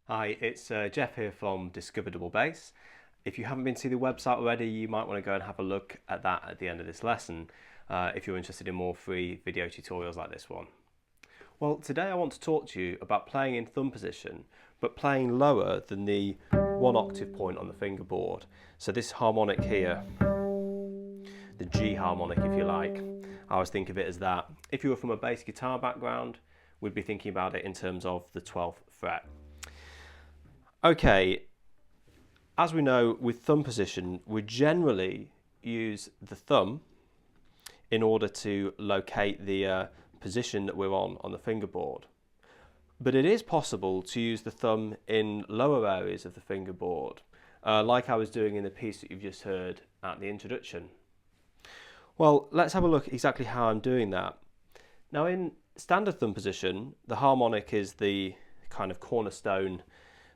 Hi, it's Geoff here from Discover Double Bass. If you haven't been to the website already, you might want to go and have a look at that at the end of this lesson if you're interested in more free video tutorials like this one. Well, today I want to talk to you about playing in thumb position, but playing lower than the 1 octave point on the fingerboard. So this harmonic here, the G harmonic if you like, I always think of it as that. If you were from a bass guitar background, we'd be thinking about it in terms of the 12th fret. Okay, as we know, with thumb position, we generally use the thumb in order to locate the position that we're on the fingerboard. But it is possible to use the thumb in lower areas of the fingerboard, like I was doing in the piece that you've just heard at the introduction. Well, let's have a look exactly how I'm doing that. Now, in standard thumb position, the harmonic is the kind of cornerstone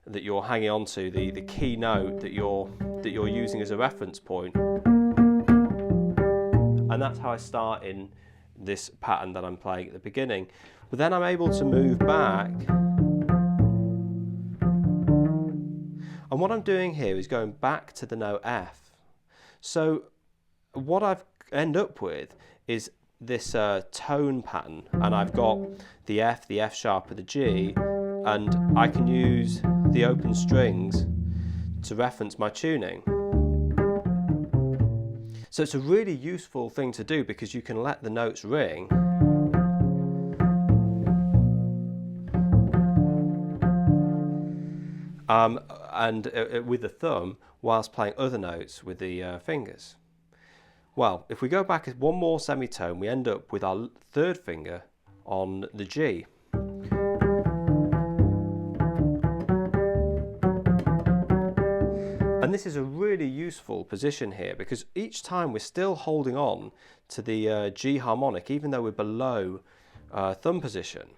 that you're hanging on to, the key note that you're using as a reference point. And that's how I start in this pattern that I'm playing at the beginning. But then I'm able to move back. And what I'm doing here is going back to the note F. So what I've end up with is this tone pattern, and I've got the F sharp and the G, and I can use the open strings to reference my tuning. So it's a really useful thing to do because you can let the notes ring with the thumb whilst playing other notes with the fingers. Well, if we go back one more semitone, we end up with our third finger on the G. And this is a really useful position here because each time we're still holding on to the G harmonic, even though we're below thumb position.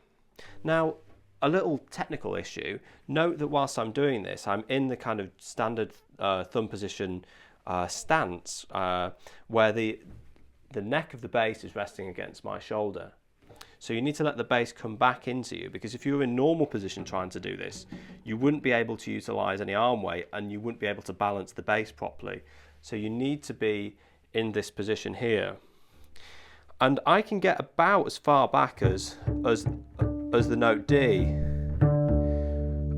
Now, a little technical issue. Note that whilst I'm doing this, I'm in the kind of standard thumb position stance where the neck of the bass is resting against my shoulder. So you need to let the bass come back into you, because if you were in normal position trying to do this, you wouldn't be able to utilize any arm weight and you wouldn't be able to balance the bass properly. So you need to be in this position here. And I can get about as far back as the note D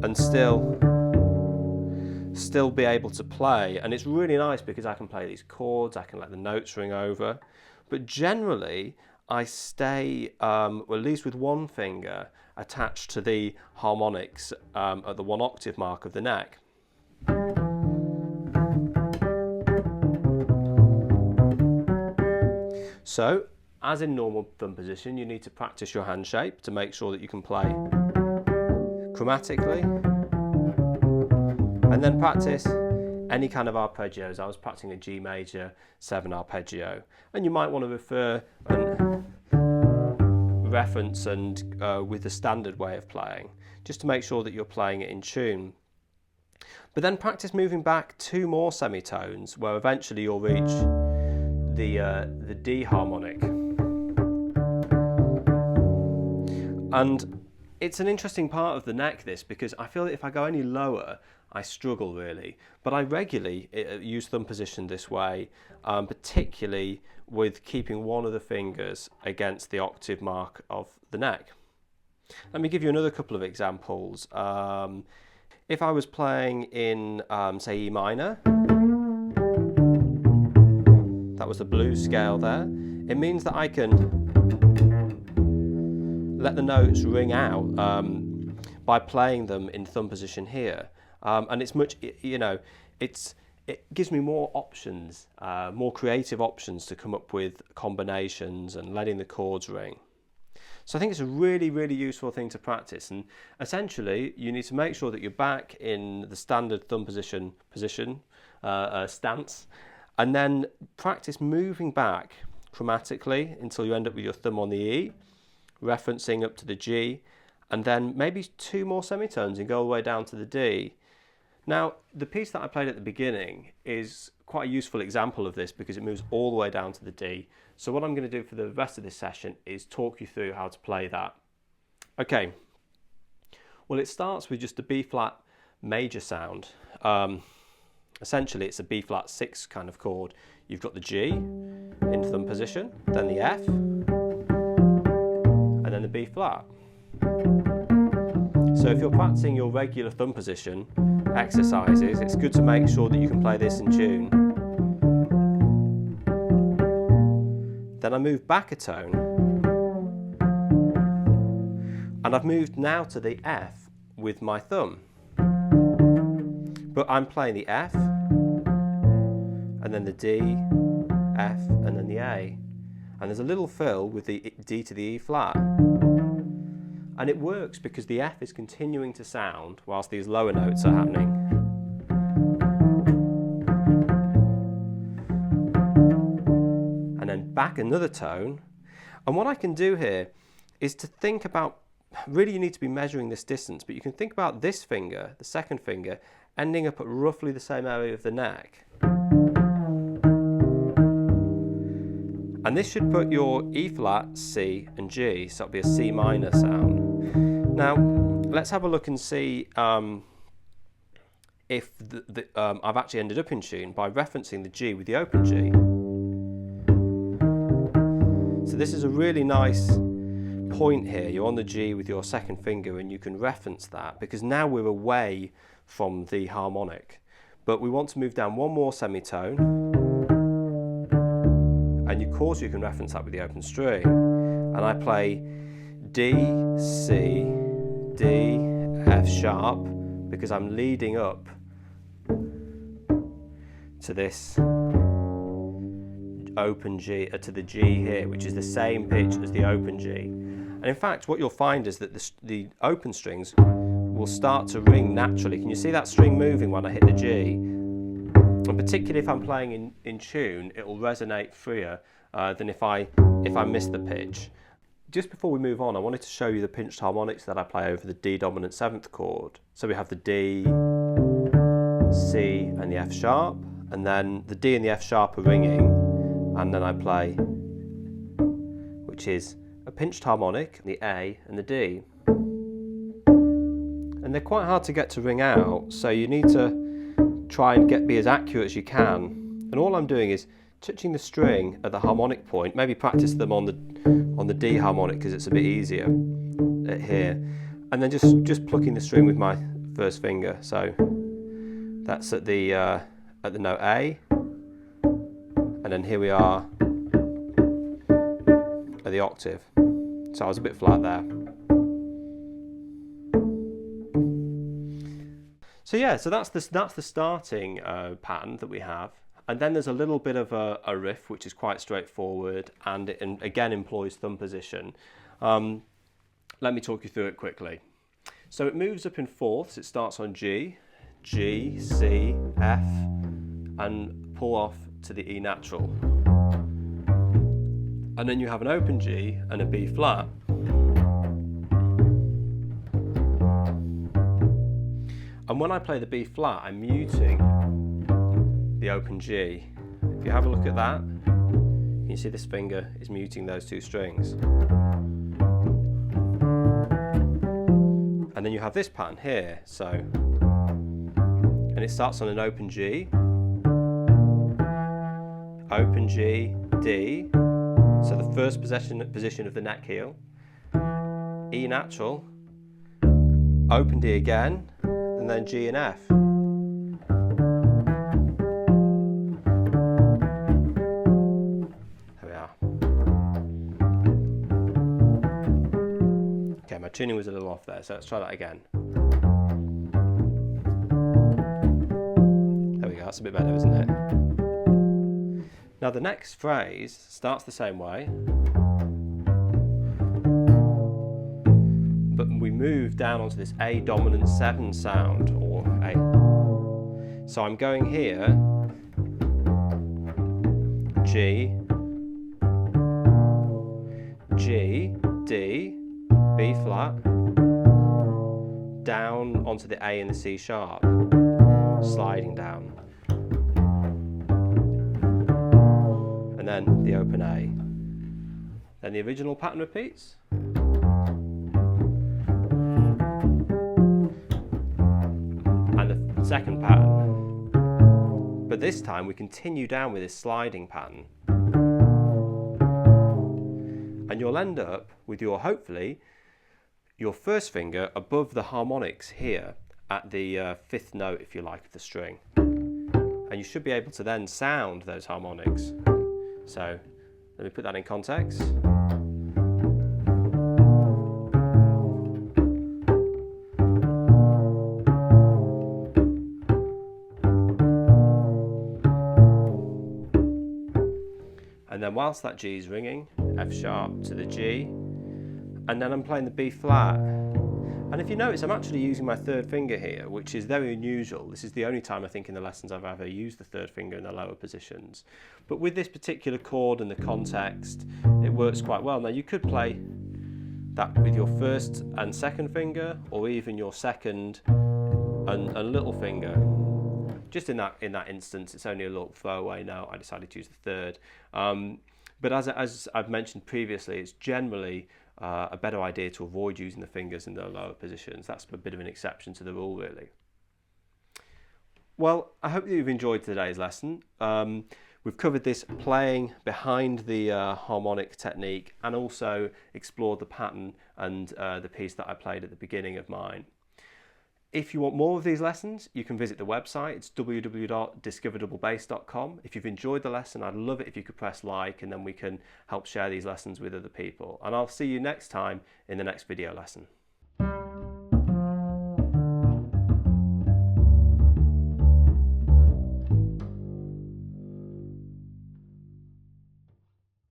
and still be able to play. And it's really nice because I can play these chords, I can let the notes ring over. But generally, I stay, at least with one finger, attached to the harmonics at the 1 octave mark of the neck. So, as in normal thumb position, you need to practice your hand shape to make sure that you can play chromatically, and then practice any kind of arpeggios. I was practicing a G major 7 arpeggio, and you might want to refer and reference and with the standard way of playing, just to make sure that you're playing it in tune. But then practice moving back 2 more semitones, where eventually you'll reach the D harmonic. And it's an interesting part of the neck, this, because I feel that if I go any lower, I struggle really. But I regularly use thumb position this way, particularly with keeping one of the fingers against the octave mark of the neck. Let me give you another couple of examples. If I was playing in, say, E minor, that was the blues scale there, it means that I can let the notes ring out by playing them in thumb position here. And it's much, it gives me more options, more creative options to come up with combinations and letting the chords ring. So I think it's a really, really useful thing to practice. And essentially, you need to make sure that you're back in the standard thumb position stance, and then practice moving back chromatically until you end up with your thumb on the E, referencing up to the G, and then maybe 2 more semitones and go all the way down to the D. Now, the piece that I played at the beginning is quite a useful example of this because it moves all the way down to the D. So what I'm going to do for the rest of this session is talk you through how to play that. Okay, Well, it starts with just a B flat major sound. Essentially, it's a B flat 6 kind of chord. You've got the G in thumb position, then the F, and then the B flat. So if you're practicing your regular thumb position exercises, it's good to make sure that you can play this in tune. Then I move back a tone, and I've moved now to the F with my thumb. But I'm playing the F, and then the D, F, and then the A. And there's a little fill with the D to the E flat. And it works because the F is continuing to sound whilst these lower notes are happening. And then back another tone. And what I can do here is to think about, really you need to be measuring this distance, but you can think about this finger, the second finger, ending up at roughly the same area of the neck. And this should put your E flat, C and G, so it'll be a C minor sound. Now, let's have a look and see if I've actually ended up in tune by referencing the G with the open G. So this is a really nice point here. You're on the G with your second finger and you can reference that because now we're away from the harmonic. But we want to move down one more semitone. And of course you can reference that with the open string. And I play D, C, D, F sharp because I'm leading up to this open G, to the G here, which is the same pitch as the open G. And in fact, what you'll find is that the open strings will start to ring naturally. Can you see that string moving when I hit the G? And particularly if I'm playing in tune, it will resonate freer than if I miss the pitch. Just before we move on, I wanted to show you the pinched harmonics that I play over the D dominant 7th chord. So we have the D, C and the F sharp, and then the D and the F sharp are ringing, and then I play, which is a pinched harmonic, the A and the D. And they're quite hard to get to ring out, so you need to try and be as accurate as you can. And all I'm doing is touching the string at the harmonic point, maybe practice them on the D harmonic because it's a bit easier here, and then just plucking the string with my first finger. So that's at the note A, and then here we are at the octave. So I was a bit flat there. So yeah, so that's the starting pattern that we have. And then there's a little bit of a riff, which is quite straightforward, and it again employs thumb position. Let me talk you through it quickly. So it moves up in fourths. It starts on G, G, C, F, and pull off to the E natural. And then you have an open G and a B flat. And when I play the B flat, I'm muting the open G. If you have a look at that, you can see this finger is muting those two strings. And then you have this pattern here, so, and it starts on an open G, D, so the first position of the neck heel, E natural, open D again, and then G and F. There we are. Okay, my tuning was a little off there, so let's try that again. There we go, that's a bit better, isn't it? Now the next phrase starts the same way, but we move down onto this A dominant 7 sound, or A. So I'm going here, G, G, D, B flat, down onto the A and the C sharp, sliding down. And then the open A. Then the original pattern repeats. second pattern. But this time we continue down with this sliding pattern. And you'll end up with your, hopefully, your first finger above the harmonics here at the fifth note, if you like, of the string. And you should be able to then sound those harmonics. So let me put that in context. And then whilst that G is ringing, F sharp to the G, and then I'm playing the B flat. And if you notice, I'm actually using my third finger here, which is very unusual. This is the only time I think in the lessons I've ever used the third finger in the lower positions. But with this particular chord and the context, it works quite well. Now you could play that with your first and second finger, or even your second and little finger. Just in that instance, it's only a little throwaway note. I decided to use the third. But as I've mentioned previously, it's generally a better idea to avoid using the fingers in the lower positions. That's a bit of an exception to the rule, really. Well, I hope that you've enjoyed today's lesson. We've covered this playing behind the harmonic technique, and also explored the pattern and the piece that I played at the beginning of mine. If you want more of these lessons, you can visit the website. It's www.discoverdouble-bass.com. If you've enjoyed the lesson, I'd love it if you could press like, and then we can help share these lessons with other people. And I'll see you next time in the next video lesson.